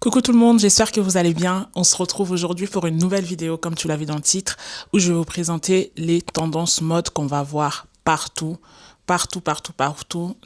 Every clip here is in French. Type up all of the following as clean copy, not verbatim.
Coucou tout le monde, j'espère que vous allez bien. On se retrouve aujourd'hui pour une nouvelle vidéo, comme tu l'as vu dans le titre, où je vais vous présenter les tendances mode qu'on va voir partout,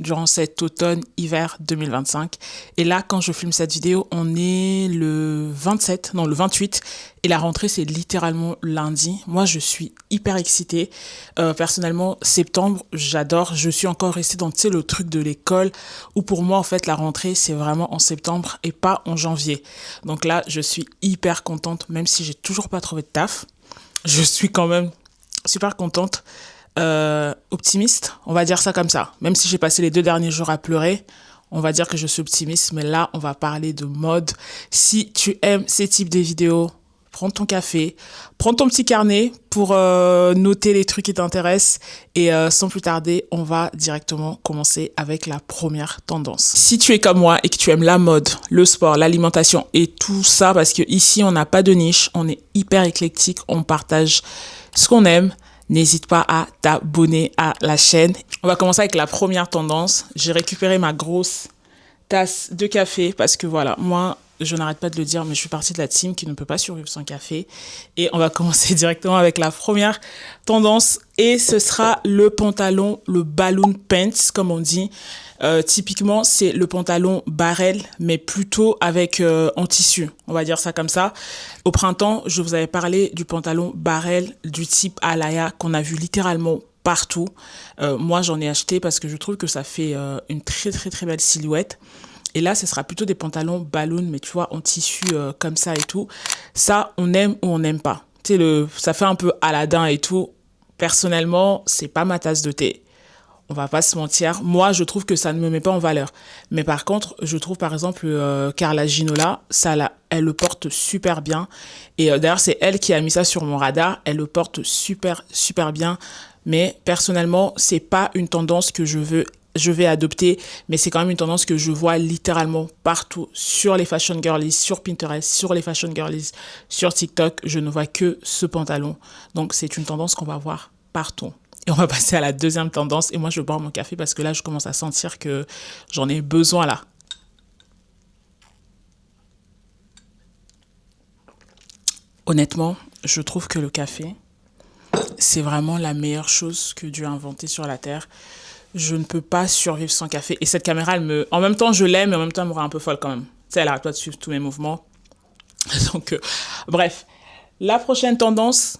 durant cet automne-hiver 2025. Et là, quand je filme cette vidéo, on est le 27, non le 28, et la rentrée, c'est littéralement lundi. Moi, je suis hyper excitée. Personnellement, septembre, j'adore. Je suis encore restée dans, tu sais, le truc de l'école, où pour moi, en fait, la rentrée, c'est vraiment en septembre et pas en janvier. Donc là, je suis hyper contente, même si j'ai toujours pas trouvé de taf. Je suis quand même super contente. Optimiste, on va dire ça comme ça. Même si j'ai passé les 2 derniers jours à pleurer, on va dire que je suis optimiste. Mais là, on va parler de mode. Si tu aimes ces types de vidéos, prends ton café, prends ton petit carnet pour noter les trucs qui t'intéressent. Et sans plus tarder, on va directement commencer avec la première tendance. Si tu es comme moi et que tu aimes la mode, le sport, l'alimentation et tout ça, parce que ici, on n'a pas de niche, on est hyper éclectique, on partage ce qu'on aime. N'hésite pas à t'abonner à la chaîne. On va commencer avec la première tendance. J'ai récupéré ma grosse tasse de café parce que voilà, moi, je n'arrête pas de le dire, mais je suis partie de la team qui ne peut pas survivre sans café. Et on va commencer directement avec la première tendance. Et ce sera le pantalon, le balloon pants, comme on dit. Typiquement, c'est le pantalon barrel, mais plutôt avec en tissu. On va dire ça comme ça. Au printemps, je vous avais parlé du pantalon barrel du type Alaya qu'on a vu littéralement partout. Moi, j'en ai acheté parce que je trouve que ça fait une très belle silhouette. Et là, ce sera plutôt des pantalons balloon, mais tu vois, en tissu comme ça et tout. Ça, on aime ou on n'aime pas. Tu sais, ça fait un peu Aladdin et tout. Personnellement, c'est pas ma tasse de thé. On va pas se mentir. Moi, je trouve que ça ne me met pas en valeur. Mais par contre, je trouve par exemple Carla Ginola, elle le porte super bien. Et d'ailleurs, c'est elle qui a mis ça sur mon radar. Elle le porte super bien. Mais personnellement, c'est pas une tendance que je vais adopter, mais c'est quand même une tendance que je vois littéralement partout sur les fashion girlies, sur Pinterest, sur les fashion girlies, sur TikTok. Je ne vois que ce pantalon. Donc, c'est une tendance qu'on va voir partout. Et on va passer à la deuxième tendance. Et moi, je bois mon café parce que là, je commence à sentir que j'en ai besoin là. Honnêtement, je trouve que le café, c'est vraiment la meilleure chose que Dieu a inventée sur la Terre. Je ne peux pas survivre sans café. Et cette caméra, en même temps, je l'aime, mais en même temps, elle me rend un peu folle quand même. Tu sais, elle arrête pas de suivre tous mes mouvements. Donc, bref. La prochaine tendance,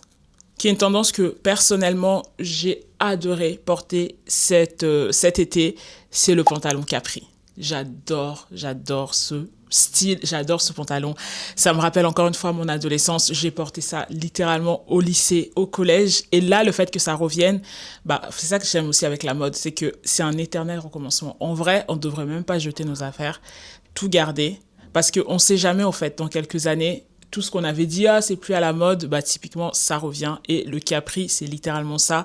qui est une tendance que personnellement j'ai adoré porter cet été, c'est le pantalon capri. J'adore ce style, j'adore ce pantalon. Ça me rappelle encore une fois mon adolescence. J'ai porté ça littéralement au lycée, au collège. Et là, le fait que ça revienne, c'est ça que j'aime aussi avec la mode, c'est que c'est un éternel recommencement. En vrai, on ne devrait même pas jeter nos affaires, tout garder, parce qu'on ne sait jamais, en fait, dans quelques années, tout ce qu'on avait dit, c'est plus à la mode, typiquement, ça revient. Et le capri, c'est littéralement ça.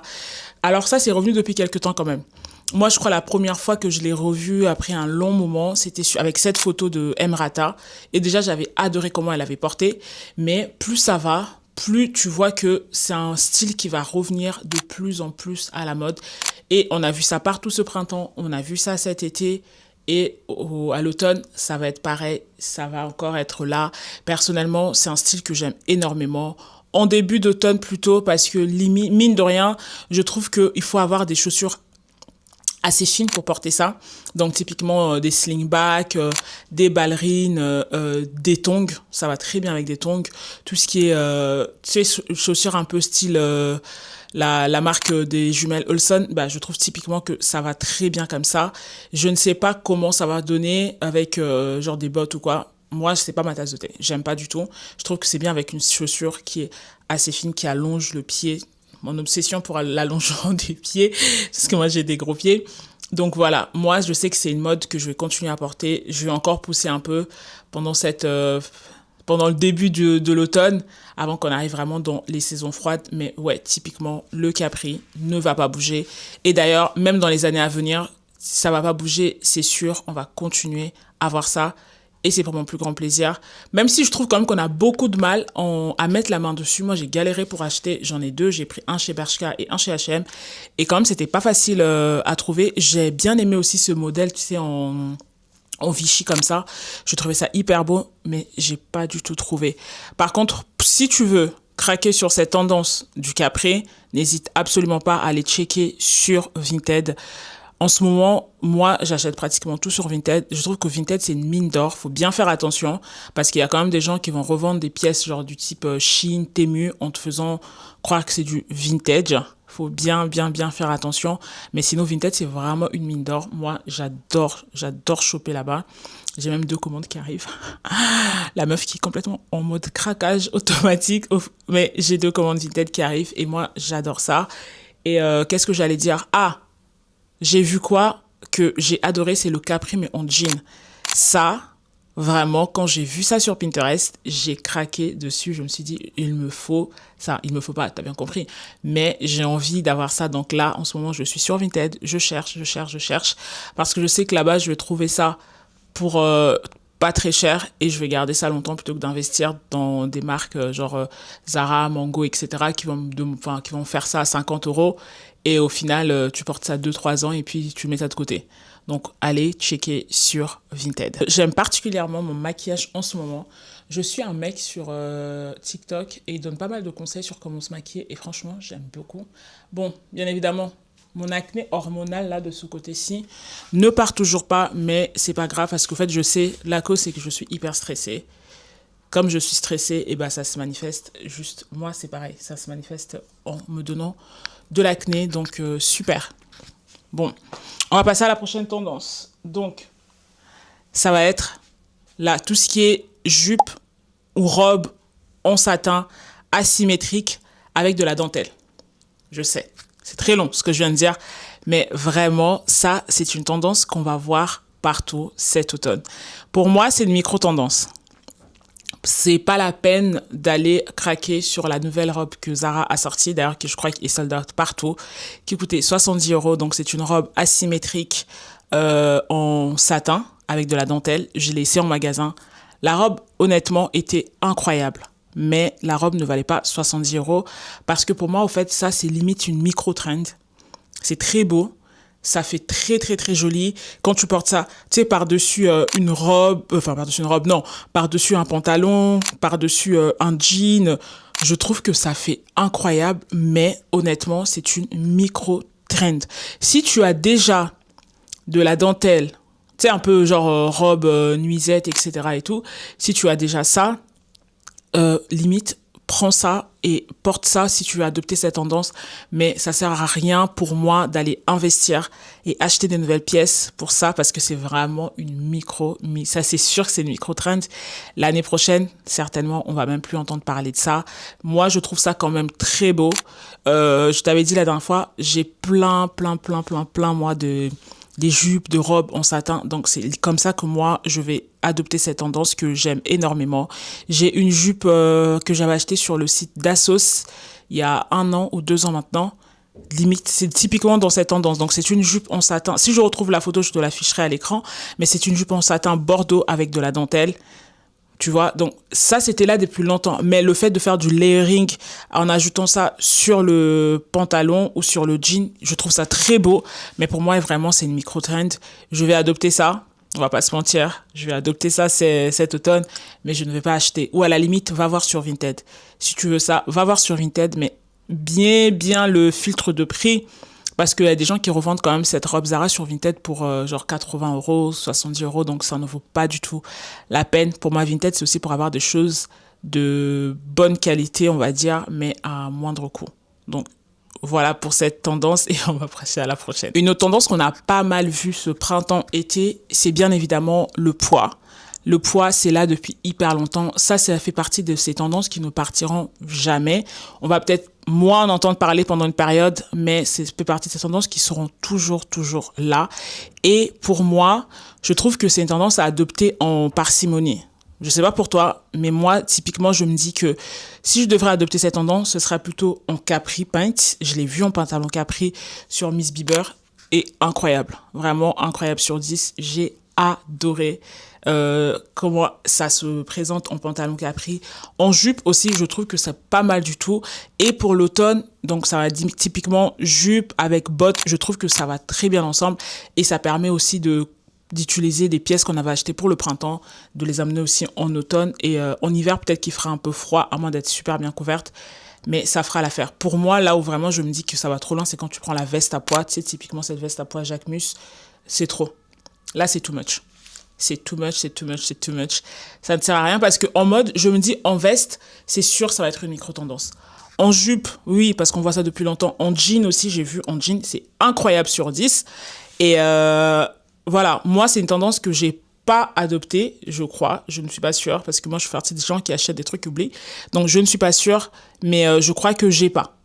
Alors ça, c'est revenu depuis quelques temps quand même. Moi, je crois la première fois que je l'ai revu après un long moment, c'était avec cette photo de Emrata. Et déjà, j'avais adoré comment elle avait porté. Mais plus ça va, plus tu vois que c'est un style qui va revenir de plus en plus à la mode. Et on a vu ça partout ce printemps, on a vu ça cet été. Et à l'automne, ça va être pareil, ça va encore être là. Personnellement, c'est un style que j'aime énormément. En début d'automne plutôt, parce que mine de rien, je trouve qu'il faut avoir des chaussures assez fines pour porter ça. Donc typiquement des slingbacks, des ballerines, des tongs. Ça va très bien avec des tongs. Tout ce qui est tu sais, chaussures un peu style... la marque des jumelles Olson, je trouve typiquement que ça va très bien comme ça. Je ne sais pas comment ça va donner avec genre des bottes ou quoi. Moi, c'est pas ma tasse de thé. J'aime pas du tout. Je trouve que c'est bien avec une chaussure qui est assez fine, qui allonge le pied. Mon obsession pour l'allongement des pieds, parce que moi, j'ai des gros pieds. Donc voilà, moi, je sais que c'est une mode que je vais continuer à porter. Je vais encore pousser un peu pendant pendant le début de l'automne, avant qu'on arrive vraiment dans les saisons froides. Mais ouais, typiquement, le capri ne va pas bouger. Et d'ailleurs, même dans les années à venir, ça va pas bouger, c'est sûr. On va continuer à voir ça. Et c'est pour mon plus grand plaisir. Même si je trouve quand même qu'on a beaucoup de mal à mettre la main dessus. Moi, j'ai galéré pour acheter. J'en ai deux. J'ai pris un chez Bershka et un chez H&M. Et quand même, c'était pas facile à trouver. J'ai bien aimé aussi ce modèle, tu sais, en en Vichy comme ça. Je trouvais ça hyper beau, mais j'ai pas du tout trouvé. Par contre, si tu veux craquer sur cette tendance du Capri, n'hésite absolument pas à aller checker sur Vinted. En ce moment, moi, j'achète pratiquement tout sur Vinted. Je trouve que Vinted, c'est une mine d'or. Faut bien faire attention parce qu'il y a quand même des gens qui vont revendre des pièces genre du type Shein, Temu en te faisant croire que c'est du vintage. Faut bien faire attention. Mais sinon, Vinted, c'est vraiment une mine d'or. Moi, j'adore choper là-bas. J'ai même 2 commandes qui arrivent. La meuf qui est complètement en mode craquage automatique. Mais j'ai 2 commandes Vinted qui arrivent et moi, j'adore ça. Et qu'est-ce que j'allais dire? Ah! J'ai vu quoi que j'ai adoré, c'est le Capri mais en jean. Ça, vraiment, quand j'ai vu ça sur Pinterest, j'ai craqué dessus. Je me suis dit, il me faut ça. Il me faut pas, t'as bien compris. Mais j'ai envie d'avoir ça. Donc là, en ce moment, je suis sur Vinted. Je cherche. Parce que je sais que là-bas, je vais trouver ça pour pas très cher et je vais garder ça longtemps plutôt que d'investir dans des marques genre Zara, Mango, etc. qui vont faire ça à 50 euros et au final tu portes ça 2-3 ans et puis tu mets ça de côté. Donc allez checker sur Vinted. J'aime particulièrement mon maquillage en ce moment. Je suis un mec sur TikTok et il donne pas mal de conseils sur comment se maquiller et franchement j'aime beaucoup. Bon, bien évidemment, mon acné hormonal là de ce côté-ci ne part toujours pas, mais c'est pas grave parce qu'en fait je sais la cause c'est que je suis hyper stressée. Comme je suis stressée, et ben ça se manifeste juste moi c'est pareil, ça se manifeste en me donnant de l'acné donc super. Bon, on va passer à la prochaine tendance. Donc ça va être là tout ce qui est jupe ou robe en satin asymétrique avec de la dentelle. Je sais. C'est très long ce que je viens de dire, mais vraiment, ça, c'est une tendance qu'on va voir partout cet automne. Pour moi, c'est une micro-tendance. C'est pas la peine d'aller craquer sur la nouvelle robe que Zara a sortie, d'ailleurs, qui je crois est sold out partout, qui coûtait 70 euros. Donc, c'est une robe asymétrique en satin avec de la dentelle. Je l'ai essayé en magasin. La robe, honnêtement, était incroyable. Mais la robe ne valait pas 70 euros parce que pour moi, au fait, ça, c'est limite une micro-trend. C'est très beau. Ça fait très joli. Quand tu portes ça, tu sais, par-dessus une robe, par-dessus une robe, non, par-dessus un pantalon, par-dessus un jean, je trouve que ça fait incroyable. Mais honnêtement, c'est une micro-trend. Si tu as déjà de la dentelle, tu sais, un peu genre robe nuisette, etc. et tout, si tu as déjà ça, limite, prends ça et porte ça si tu veux adopter cette tendance. Mais ça sert à rien pour moi d'aller investir et acheter des nouvelles pièces pour ça parce que c'est vraiment ça c'est sûr que c'est une micro-trend. L'année prochaine, certainement, on va même plus entendre parler de ça. Moi, je trouve ça quand même très beau. Je t'avais dit la dernière fois, j'ai plein, moi, des jupes, de robes en satin. Donc, c'est comme ça que moi, je vais adopter cette tendance que j'aime énormément. J'ai une jupe que j'avais achetée sur le site d'Assos il y a 1 an ou 2 ans maintenant. Limite, c'est typiquement dans cette tendance. Donc, c'est une jupe en satin. Si je retrouve la photo, je te l'afficherai à l'écran. Mais c'est une jupe en satin bordeaux avec de la dentelle. Tu vois, donc ça, c'était là depuis longtemps. Mais le fait de faire du layering en ajoutant ça sur le pantalon ou sur le jean, je trouve ça très beau. Mais pour moi, vraiment, c'est une micro-trend. Je vais adopter ça. On va pas se mentir. Je vais adopter ça cet automne, mais je ne vais pas acheter. Ou à la limite, va voir sur Vinted. Si tu veux ça, va voir sur Vinted, mais bien le filtre de prix. Parce qu'il y a des gens qui revendent quand même cette robe Zara sur Vinted pour genre 80 euros, 70 euros. Donc, ça ne vaut pas du tout la peine. Pour moi, Vinted, c'est aussi pour avoir des choses de bonne qualité, on va dire, mais à moindre coût. Donc, voilà pour cette tendance et on va passer à la prochaine. Une autre tendance qu'on a pas mal vue ce printemps-été, c'est bien évidemment le poids. Le poids, c'est là depuis hyper longtemps. Ça fait partie de ces tendances qui ne partiront jamais. On va peut-être moins en entendre parler pendant une période, mais ça fait partie de ces tendances qui seront toujours là. Et pour moi, je trouve que c'est une tendance à adopter en parcimonie. Je sais pas pour toi, mais moi, typiquement, je me dis que si je devrais adopter cette tendance, ce serait plutôt en capri paint. Je l'ai vu en pantalon capri sur Miss Bieber et incroyable. Vraiment incroyable sur 10. J'ai adoré comment ça se présente en pantalon capri. En jupe aussi, je trouve que c'est pas mal du tout. Et pour l'automne, donc ça va typiquement jupe avec bottes, je trouve que ça va très bien ensemble et ça permet aussi de d'utiliser des pièces qu'on avait achetées pour le printemps, de les amener aussi en automne. Et en hiver, peut-être qu'il fera un peu froid, à moins d'être super bien couverte. Mais ça fera l'affaire. Pour moi, là où vraiment je me dis que ça va trop loin, c'est quand tu prends la veste à pois. Tu sais, typiquement cette veste à pois Jacquemus, c'est trop. Là, c'est too much. C'est too much, c'est too much, c'est too much. Ça ne sert à rien parce que en mode, je me dis, en veste, c'est sûr, ça va être une micro-tendance. En jupe, oui, parce qu'on voit ça depuis longtemps. En jean aussi, j'ai vu en jean, c'est incroyable sur 10. Et voilà, moi, c'est une tendance que j'ai pas adoptée, je crois. Je ne suis pas sûre, parce que moi, je fais partie des gens qui achètent des trucs oubliés. Donc, je ne suis pas sûre, mais je crois que j'ai pas.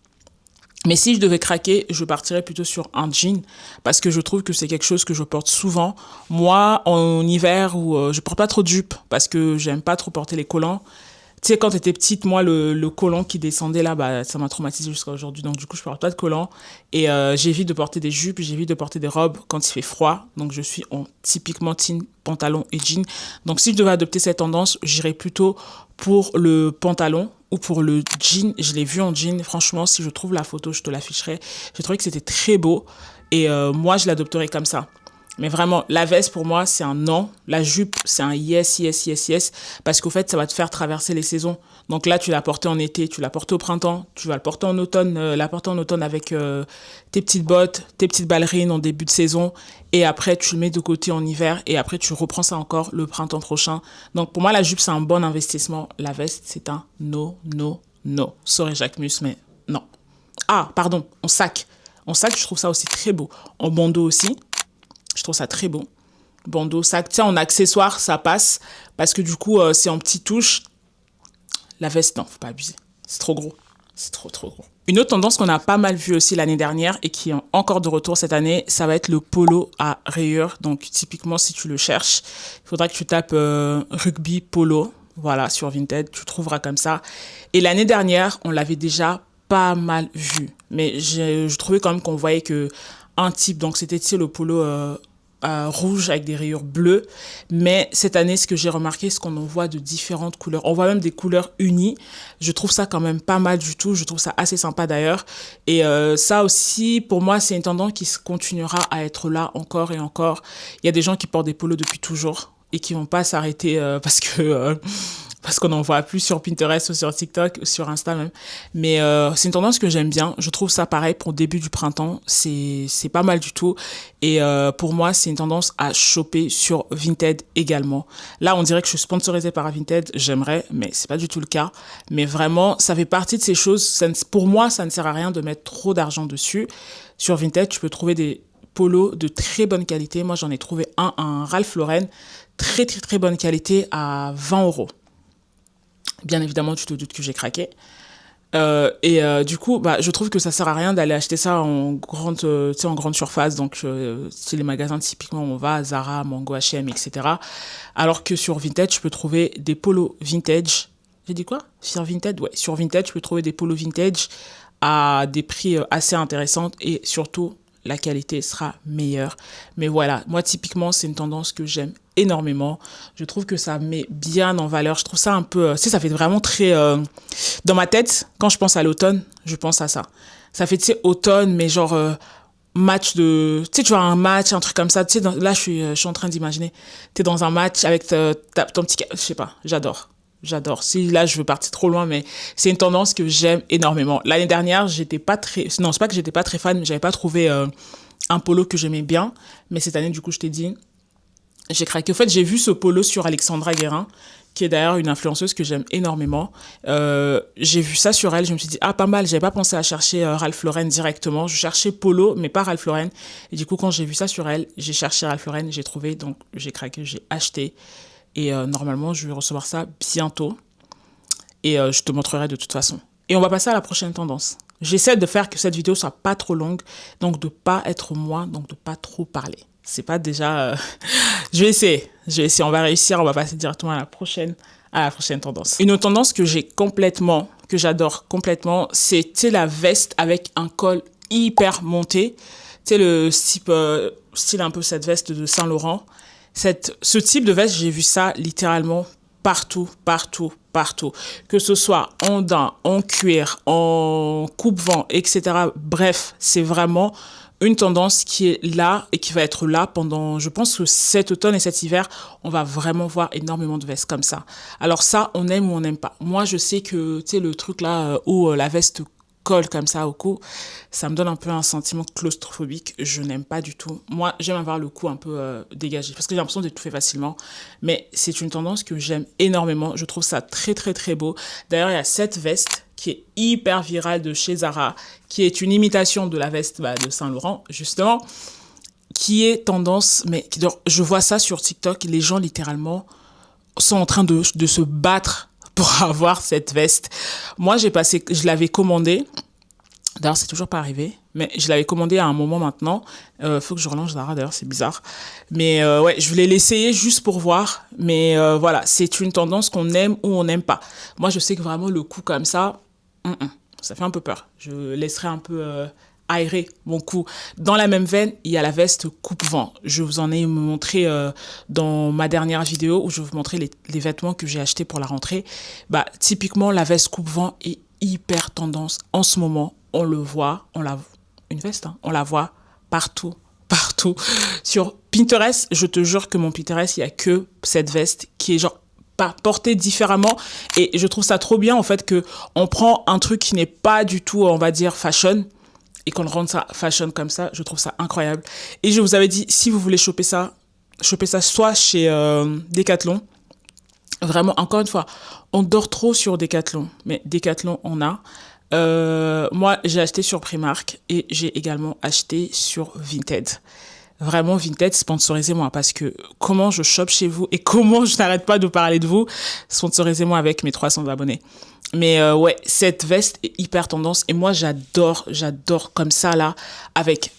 Mais si je devais craquer, je partirais plutôt sur un jean parce que je trouve que c'est quelque chose que je porte souvent. Moi, en hiver, où je porte pas trop de jupe parce que j'aime pas trop porter les collants. Tu sais, quand t'étais petite, moi, le collant qui descendait là, bah, ça m'a traumatisée jusqu'à aujourd'hui. Donc, du coup, je porte pas de collant. Et j'évite de porter des jupes, j'évite de porter des robes quand il fait froid. Donc, je suis en typiquement team pantalon et jean. Donc, si je devais adopter cette tendance, j'irais plutôt pour le pantalon ou pour le jean. Je l'ai vu en jean. Franchement, si je trouve la photo, je te l'afficherai. J'ai trouvé que c'était très beau. Et moi, je l'adopterais comme ça. Mais vraiment, la veste, pour moi, c'est un non. La jupe, c'est un yes, yes, yes, yes. Parce qu'au fait, ça va te faire traverser les saisons. Donc là, tu l'as porté en été, tu l'as porté au printemps, tu vas le porter en automne, la porter en automne avec tes petites bottes, tes petites ballerines en début de saison. Et après, tu le mets de côté en hiver. Et après, tu reprends ça encore le printemps prochain. Donc pour moi, la jupe, c'est un bon investissement. La veste, c'est un no, no, no. Sorry, Jacquemus, mais non. Ah, pardon, en sac. En sac, je trouve ça aussi très beau. En bandeau aussi. Je trouve ça très beau. Bandeau, sac. Tiens, en accessoire, ça passe. Parce que du coup, c'est en petites touches. La veste, non, faut pas abuser. C'est trop gros. C'est trop, trop gros. Une autre tendance qu'on a pas mal vue aussi l'année dernière et qui est encore de retour cette année, ça va être le polo à rayures. Donc, typiquement, si tu le cherches, il faudra que tu tapes rugby polo. Voilà, sur Vinted, tu trouveras comme ça. Et l'année dernière, on l'avait déjà pas mal vu. Mais je trouvais quand même qu'on voyait que un type, donc c'était le polo rouge avec des rayures bleues. Mais cette année, ce que j'ai remarqué, c'est qu'on en voit de différentes couleurs. On voit même des couleurs unies. Je trouve ça quand même pas mal du tout. Je trouve ça assez sympa d'ailleurs. Et ça aussi, pour moi, c'est une tendance qui continuera à être là encore et encore. Il y a des gens qui portent des polos depuis toujours et qui vont pas s'arrêter parce qu'on n'en voit plus sur Pinterest ou sur TikTok ou sur Insta même. Mais c'est une tendance que j'aime bien. Je trouve ça pareil pour le début du printemps. C'est pas mal du tout. Et pour moi, c'est une tendance à choper sur Vinted également. Là, on dirait que je suis sponsorisée par Vinted. J'aimerais, mais c'est pas du tout le cas. Mais vraiment, ça fait partie de ces choses. Pour moi, ça ne sert à rien de mettre trop d'argent dessus. Sur Vinted, tu peux trouver des polos de très bonne qualité. Moi, j'en ai trouvé un Ralph Lauren. Très, très, très bonne qualité à 20 €. Bien évidemment, tu te doutes que j'ai craqué. Du coup, bah, je trouve que ça sert à rien d'aller acheter ça en grande surface. Donc, c'est les magasins typiquement où on va, Zara, Mango, H&M, etc. Alors que sur Vinted, tu peux trouver des polos vintage. J'ai dit quoi? Sur Vinted? Ouais, sur Vinted, tu peux trouver des polos vintage à des prix assez intéressants et surtout, la qualité sera meilleure. Mais voilà, moi, typiquement, c'est une tendance que j'aime énormément. Je trouve que ça met bien en valeur. Je trouve ça un peu... tu sais, ça fait vraiment très... dans ma tête, quand je pense à l'automne, je pense à ça. Ça fait, tu sais, automne, mais genre... match de... Tu sais, tu vois, un match, un truc comme ça. Tu sais, là, je suis en train d'imaginer. Tu es dans un match avec ton petit... Je sais pas, j'adore. J'adore. Si là, je veux partir trop loin, mais c'est une tendance que j'aime énormément. L'année dernière, j'étais pas très... Non, c'est pas que j'étais pas très fan, mais j'avais pas trouvé un polo que j'aimais bien. Mais cette année, du coup, je t'ai dit, j'ai craqué. Au fait, j'ai vu ce polo sur Alexandra Guérin, qui est d'ailleurs une influenceuse que j'aime énormément. J'ai vu ça sur elle, je me suis dit, ah, pas mal, j'avais pas pensé à chercher Ralph Lauren directement. Je cherchais polo, mais pas Ralph Lauren. Et du coup, quand j'ai vu ça sur elle, j'ai cherché Ralph Lauren, j'ai trouvé, donc j'ai craqué, j'ai acheté. Et normalement, je vais recevoir ça bientôt. Et je te montrerai de toute façon. Et on va passer à la prochaine tendance. J'essaie de faire que cette vidéo soit pas trop longue, donc de pas être moi, donc de pas trop parler. C'est pas déjà... Je vais essayer. On va réussir. On va passer directement à la prochaine tendance. Une autre tendance que j'adore complètement, c'est, tu sais, la veste avec un col hyper monté. Tu sais, le style un peu cette veste de Saint-Laurent. Ce type de veste, j'ai vu ça littéralement partout. Que ce soit en daim, en cuir, en coupe-vent, etc. Bref, c'est vraiment une tendance qui est là et qui va être là pendant, je pense que cet automne et cet hiver, on va vraiment voir énormément de vestes comme ça. Alors ça, on aime ou on n'aime pas. Moi, je sais que, tu sais, le truc là où la veste colle comme ça au cou, ça me donne un peu un sentiment claustrophobique. Je n'aime pas du tout. Moi, j'aime avoir le cou un peu dégagé parce que j'ai l'impression d'étouffer facilement. Mais c'est une tendance que j'aime énormément. Je trouve ça très, très, très beau. D'ailleurs, il y a cette veste qui est hyper virale de chez Zara, qui est une imitation de la veste de Saint-Laurent, justement, qui est tendance, mais je vois ça sur TikTok, les gens littéralement sont en train de se battre pour avoir cette veste. Moi, je l'avais commandée. D'ailleurs, c'est toujours pas arrivé, mais je l'avais commandée à un moment maintenant. Faut que je relance Zara, d'ailleurs, c'est bizarre. Mais ouais, je voulais l'essayer juste pour voir. Mais voilà, c'est une tendance qu'on aime ou on n'aime pas. Moi, je sais que vraiment le cou comme ça, ça fait un peu peur. Je laisserai un peu aérer mon cou. Dans la même veine, il y a la veste coupe-vent. Je vous en ai montré dans ma dernière vidéo où je vous montrais les vêtements que j'ai achetés pour la rentrée. Typiquement, la veste coupe-vent est hyper tendance en ce moment. On le voit, une veste, hein, on la voit partout, partout. Sur Pinterest, je te jure que mon Pinterest, il n'y a que cette veste qui est genre portée différemment. Et je trouve ça trop bien, en fait, que on prend un truc qui n'est pas du tout, on va dire, fashion, et qu'on le rende ça fashion comme ça. Je trouve ça incroyable. Et je vous avais dit, si vous voulez choper ça soit chez Decathlon. Vraiment, encore une fois, on dort trop sur Decathlon, mais Decathlon, on a. Moi, j'ai acheté sur Primark et j'ai également acheté sur Vinted. Vraiment, Vinted, sponsorisez-moi parce que comment je chope chez vous et comment je n'arrête pas de parler de vous, sponsorisez-moi avec mes 300 abonnés. Mais ouais, cette veste est hyper tendance et moi, j'adore comme ça là, avec...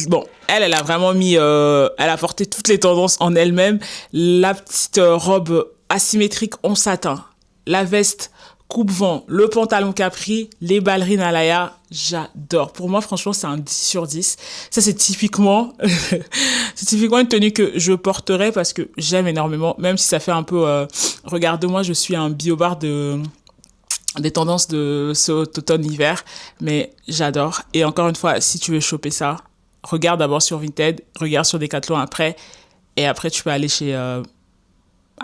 Bon, elle a vraiment mis... elle a porté toutes les tendances en elle-même. La petite robe asymétrique en satin, la veste coupe-vent, le pantalon capri, les ballerines à Laïa, j'adore. Pour moi, franchement, c'est un 10 sur 10. Ça, c'est typiquement une tenue que je porterais parce que j'aime énormément, même si ça fait un peu... Regarde-moi, je suis un biobar des tendances de cet automne-hiver, mais j'adore. Et encore une fois, si tu veux choper ça, regarde d'abord sur Vinted, regarde sur Decathlon après, et après, tu peux aller chez...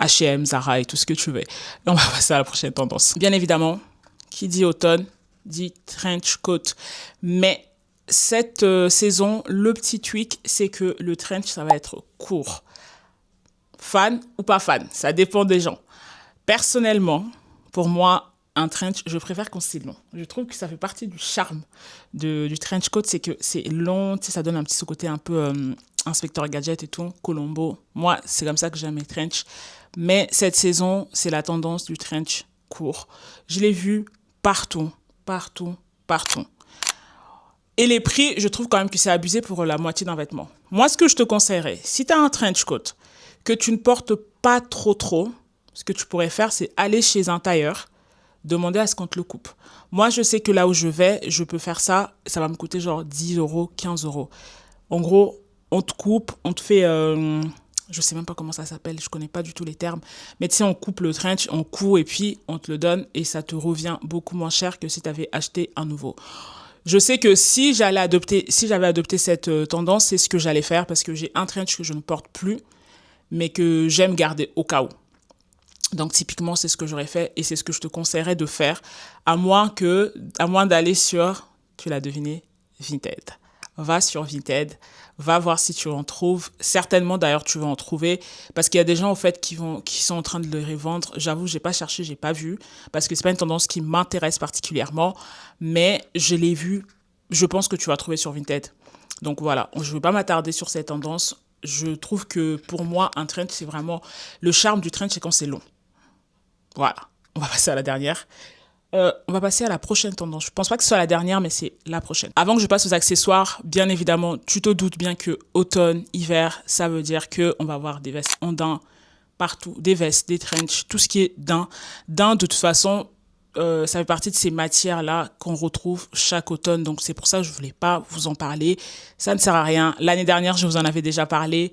H&M, Zara et tout ce que tu veux. Et on va passer à la prochaine tendance. Bien évidemment, qui dit automne, dit trench coat. Mais cette saison, le petit tweak, c'est que le trench, ça va être court. Fan ou pas fan, ça dépend des gens. Personnellement, pour moi, un trench, je préfère quand c'est long. Je trouve que ça fait partie du charme du trench coat, c'est que c'est long, tu sais, ça donne un petit côté un peu Inspecteur Gadget et tout, Colombo. Moi, c'est comme ça que j'aime les trench. Mais cette saison, c'est la tendance du trench court. Je l'ai vu partout, partout, partout. Et les prix, je trouve quand même que c'est abusé pour la moitié d'un vêtement. Moi, ce que je te conseillerais, si tu as un trench coat que tu ne portes pas trop, ce que tu pourrais faire, c'est aller chez un tailleur, demander à ce qu'on te le coupe. Moi, je sais que là où je vais, je peux faire ça, ça va me coûter genre 10 euros, 15 euros. En gros, on te coupe, on te fait... je sais même pas comment ça s'appelle, je connais pas du tout les termes, mais tu sais, on coupe le trench, on coud et puis on te le donne et ça te revient beaucoup moins cher que si tu avais acheté un nouveau. Je sais que si j'avais adopté cette tendance, c'est ce que j'allais faire parce que j'ai un trench que je ne porte plus, mais que j'aime garder au cas où. Donc typiquement, c'est ce que j'aurais fait et c'est ce que je te conseillerais de faire, à moins d'aller sur, tu l'as deviné, Vinted. Va sur Vinted, va voir si tu en trouves. Certainement, d'ailleurs, tu vas en trouver parce qu'il y a des gens, au fait, qui sont en train de les revendre. J'avoue, j'ai pas cherché, j'ai pas vu parce que c'est pas une tendance qui m'intéresse particulièrement, mais je l'ai vu. Je pense que tu vas trouver sur Vinted. Donc voilà, je ne vais pas m'attarder sur cette tendance. Je trouve que pour moi, un trench, c'est vraiment... Le charme du trench, c'est quand c'est long. Voilà, on va passer à la dernière. On va passer à la prochaine tendance. Je pense pas que ce soit la dernière, mais c'est la prochaine. Avant que je passe aux accessoires, bien évidemment, tu te doutes bien que automne, hiver, ça veut dire que on va avoir des vestes en daim partout, des vestes, des trench, tout ce qui est daim. Daim, de toute façon, ça fait partie de ces matières-là qu'on retrouve chaque automne. Donc, c'est pour ça que je voulais pas vous en parler. Ça ne sert à rien. L'année dernière, je vous en avais déjà parlé.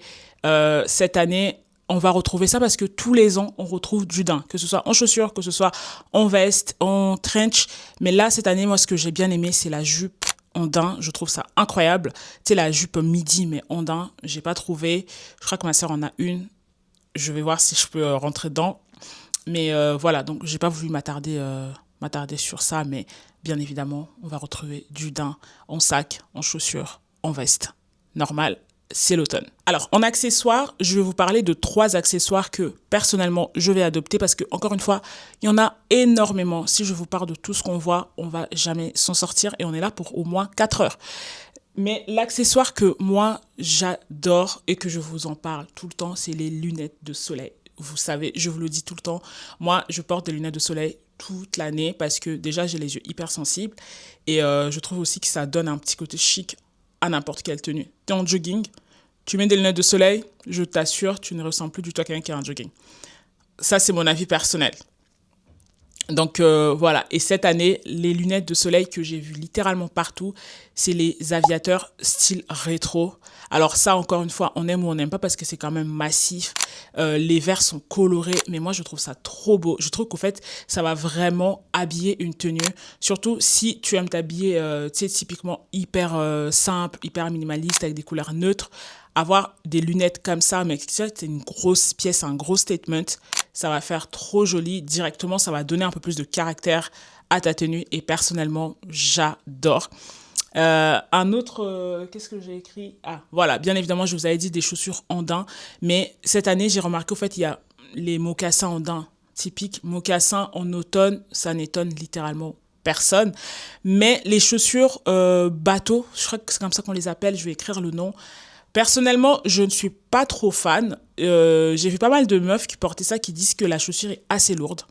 Cette année, on va retrouver ça parce que tous les ans, on retrouve du daim, que ce soit en chaussures, que ce soit en veste, en trench. Mais là, cette année, moi, ce que j'ai bien aimé, c'est la jupe Ondin, je trouve ça incroyable. Tu sais, la jupe midi, mais Ondin, j'ai pas trouvé. Je crois que ma sœur en a une. Je vais voir si je peux rentrer dedans. Mais voilà, donc j'ai pas voulu m'attarder sur ça, mais bien évidemment, on va retrouver du daim en sac, en chaussures, en veste. Normal, c'est l'automne. Alors, en accessoires, je vais vous parler de 3 accessoires que personnellement je vais adopter parce que, encore une fois, il y en a énormément. Si je vous parle de tout ce qu'on voit, on va jamais s'en sortir et on est là pour au moins 4 heures. Mais l'accessoire que moi j'adore et que je vous en parle tout le temps, c'est les lunettes de soleil. Vous savez, je vous le dis tout le temps, moi je porte des lunettes de soleil toute l'année parce que déjà j'ai les yeux hypersensibles et je trouve aussi que ça donne un petit côté chic à n'importe quelle tenue. T'es en jogging, tu mets des lunettes de soleil, je t'assure, tu ne ressembles plus du tout à quelqu'un qui a un jogging. Ça c'est mon avis personnel. Donc voilà, et cette année, les lunettes de soleil que j'ai vues littéralement partout, c'est les aviateurs style rétro. Alors ça, encore une fois, on aime ou on n'aime pas parce que c'est quand même massif. Les verres sont colorés, mais moi je trouve ça trop beau. Je trouve qu'au fait, ça va vraiment habiller une tenue. Surtout si tu aimes t'habiller, tu sais, typiquement hyper simple, hyper minimaliste, avec des couleurs neutres. Avoir des lunettes comme ça, mais c'est une grosse pièce, un gros statement, ça va faire trop joli. Directement, ça va donner un peu plus de caractère à ta tenue. Et personnellement, j'adore. Un autre, qu'est-ce que j'ai écrit? Ah, voilà, bien évidemment, je vous avais dit des chaussures en daim. Mais cette année, j'ai remarqué, au fait, il y a les mocassins en daim typiques. Mocassins en automne, ça n'étonne littéralement personne. Mais les chaussures bateau, je crois que c'est comme ça qu'on les appelle, je vais écrire le nom. Personnellement, je ne suis pas trop fan. J'ai vu pas mal de meufs qui portaient ça, qui disent que la chaussure est assez lourde.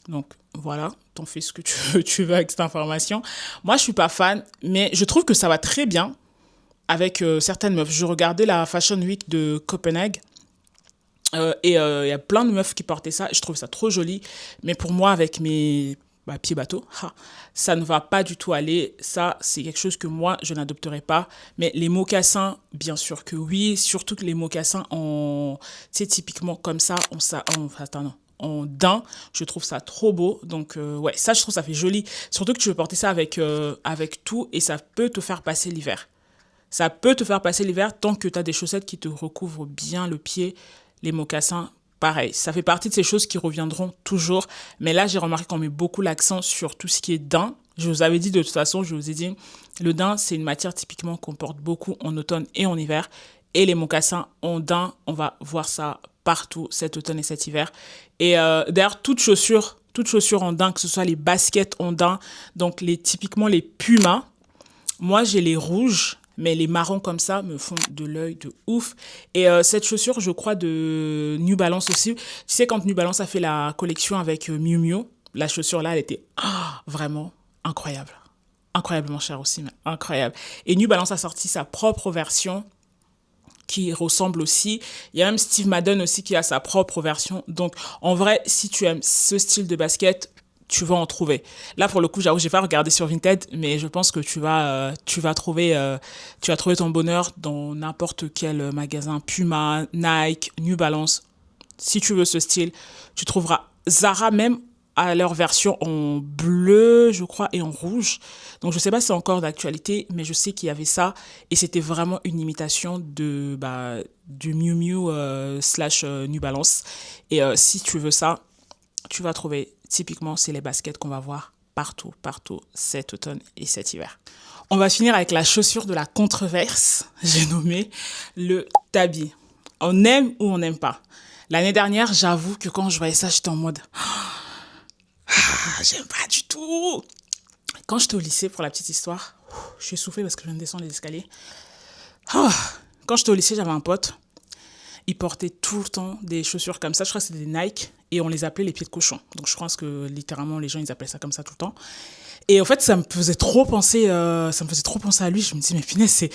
Donc voilà, t'en fais ce que tu veux avec cette information. Moi, je suis pas fan, mais je trouve que ça va très bien avec certaines meufs. Je regardais la Fashion Week de Copenhague et il y a plein de meufs qui portaient ça. Je trouve ça trop joli, mais pour moi, avec mes pieds bateaux, ça ne va pas du tout aller. Ça, c'est quelque chose que moi, je n'adopterai pas. Mais les mocassins, bien sûr que oui. Surtout que les mocassins en, tu sais, typiquement comme ça, attends, non, en daim, je trouve ça trop beau. Donc, ouais, ça, je trouve ça fait joli. Surtout que tu peux porter ça avec tout et ça peut te faire passer l'hiver. Ça peut te faire passer l'hiver tant que tu as des chaussettes qui te recouvrent bien le pied. Les mocassins, pareil. Ça fait partie de ces choses qui reviendront toujours. Mais là, j'ai remarqué qu'on met beaucoup l'accent sur tout ce qui est daim. Je vous avais dit de toute façon, je vous ai dit, le daim, c'est une matière typiquement qu'on porte beaucoup en automne et en hiver. Et les mocassins en daim, on va voir ça partout cet automne et cet hiver. Et d'ailleurs, toute chaussure en daim, que ce soit les baskets en daim, donc typiquement les Pumas. Moi, j'ai les rouges, mais les marrons comme ça me font de l'œil de ouf. Et cette chaussure, je crois, de New Balance aussi. Tu sais, quand New Balance a fait la collection avec Miu Miu, la chaussure là, elle était vraiment incroyable. Incroyablement chère aussi, mais incroyable. Et New Balance a sorti sa propre version qui ressemble aussi. Il y a même Steve Madden aussi qui a sa propre version. Donc, en vrai, si tu aimes ce style de basket, tu vas en trouver. Là, pour le coup, j'avoue, j'ai pas regardé sur Vinted, mais je pense que tu vas trouver ton bonheur dans n'importe quel magasin. Puma, Nike, New Balance. Si tu veux ce style, tu trouveras Zara même à leur version en bleu, je crois, et en rouge. Donc, je sais pas si c'est encore d'actualité, mais je sais qu'il y avait ça. Et c'était vraiment une imitation du Miu Miu slash New Balance. Et si tu veux ça, tu vas trouver. Typiquement, c'est les baskets qu'on va voir partout cet automne et cet hiver. On va finir avec la chaussure de la controverse, j'ai nommé le tabi. On aime ou on n'aime pas. L'année dernière, j'avoue que quand je voyais ça, j'étais en mode j'aime pas du tout. Quand j'étais au lycée, pour la petite histoire, je suis essoufflée parce que je viens de descendre les escaliers. Quand j'étais au lycée, j'avais un pote. Il portait tout le temps des chaussures comme ça. Je crois que c'était des Nike et on les appelait les pieds de cochon. Donc je pense que littéralement les gens ils appelaient ça comme ça tout le temps. Et en fait ça me faisait trop penser à lui. Je me disais mais finesse, c'est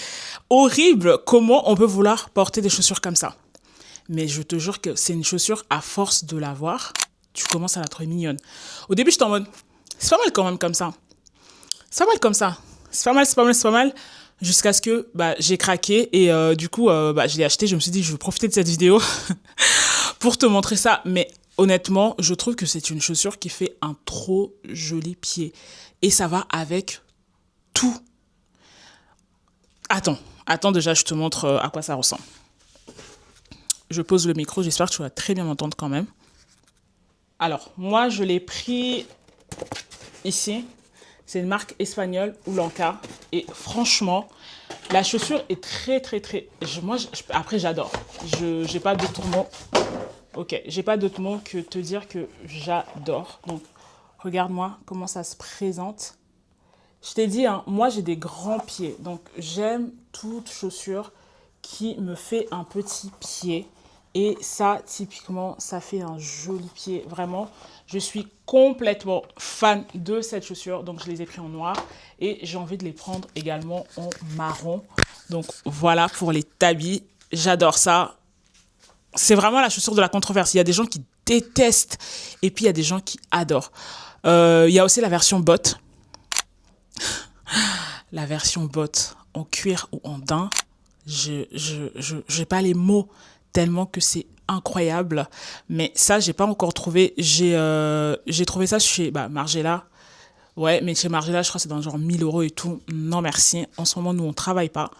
horrible comment on peut vouloir porter des chaussures comme ça. Mais je te jure que c'est une chaussure, à force de la voir, tu commences à la trouver mignonne. Au début j'étais en mode c'est pas mal quand même comme ça. C'est pas mal comme ça. C'est pas mal. Jusqu'à ce que j'ai craqué et du coup je l'ai acheté. Je me suis dit je vais profiter de cette vidéo pour te montrer ça. Mais honnêtement, je trouve que c'est une chaussure qui fait un trop joli pied et ça va avec tout. Attends, déjà, je te montre à quoi ça ressemble. Je pose le micro, j'espère que tu vas très bien m'entendre quand même. Alors, moi, je l'ai pris ici. C'est une marque espagnole, Ulanka. Et franchement, la chaussure est très, très, très... Après, j'adore. J'ai pas d'autre mot. Ok, j'ai pas d'autre mot que te dire que j'adore. Donc, regarde-moi comment ça se présente. Je t'ai dit, hein, moi, j'ai des grands pieds. Donc, j'aime toute chaussure qui me fait un petit pied. Et ça, typiquement, ça fait un joli pied. Vraiment, je suis complètement fan de cette chaussure. Donc, je les ai pris en noir. Et j'ai envie de les prendre également en marron. Donc, voilà pour les tabis. J'adore ça. C'est vraiment la chaussure de la controverse. Il y a des gens qui détestent. Et puis, il y a des gens qui adorent. Il y a aussi la version botte. La version botte en cuir ou en daim. Je n'ai pas les mots tellement que c'est incroyable. Mais ça, j'ai pas encore trouvé. J'ai trouvé ça chez Margiela. Ouais, mais chez Margiela, je crois que c'est dans genre 1000 € et tout. Non, merci. En ce moment, nous, on travaille pas.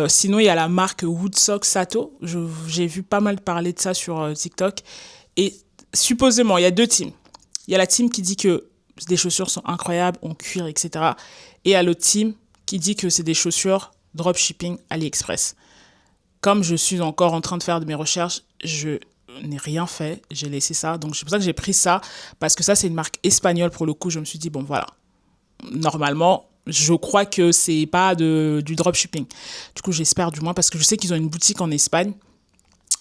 Sinon, il y a la marque Woodsock Sato. J'ai vu pas mal parler de ça sur TikTok. Et supposément, il y a deux teams. Il y a la team qui dit que des chaussures sont incroyables, en cuir, etc. Et il y a l'autre team qui dit que c'est des chaussures dropshipping AliExpress. Comme je suis encore en train de faire de mes recherches, je n'ai rien fait. J'ai laissé ça. Donc, c'est pour ça que j'ai pris ça. Parce que ça, c'est une marque espagnole pour le coup. Je me suis dit, bon, voilà. Normalement, je crois que c'est pas du dropshipping. Du coup, j'espère du moins parce que je sais qu'ils ont une boutique en Espagne.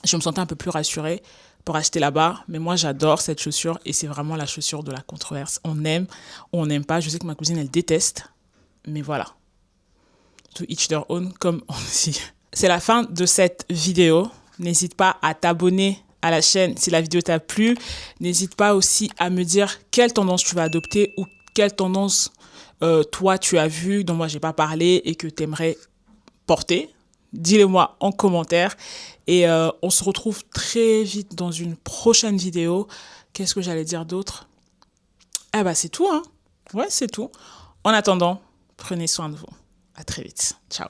Je me sentais un peu plus rassurée pour acheter là-bas. Mais moi, j'adore cette chaussure et c'est vraiment la chaussure de la controverse. On aime ou on n'aime pas. Je sais que ma cousine, elle déteste. Mais voilà. To each their own, comme on dit. C'est la fin de cette vidéo. N'hésite pas à t'abonner à la chaîne si la vidéo t'a plu. N'hésite pas aussi à me dire quelle tendance tu vas adopter ou quelle tendance toi tu as vu, dont moi j'ai pas parlé et que tu aimerais porter. Dis-le-moi en commentaire. Et on se retrouve très vite dans une prochaine vidéo. Qu'est-ce que j'allais dire d'autre? Ah bah c'est tout, hein. Ouais, c'est tout. En attendant, prenez soin de vous. À très vite. Ciao.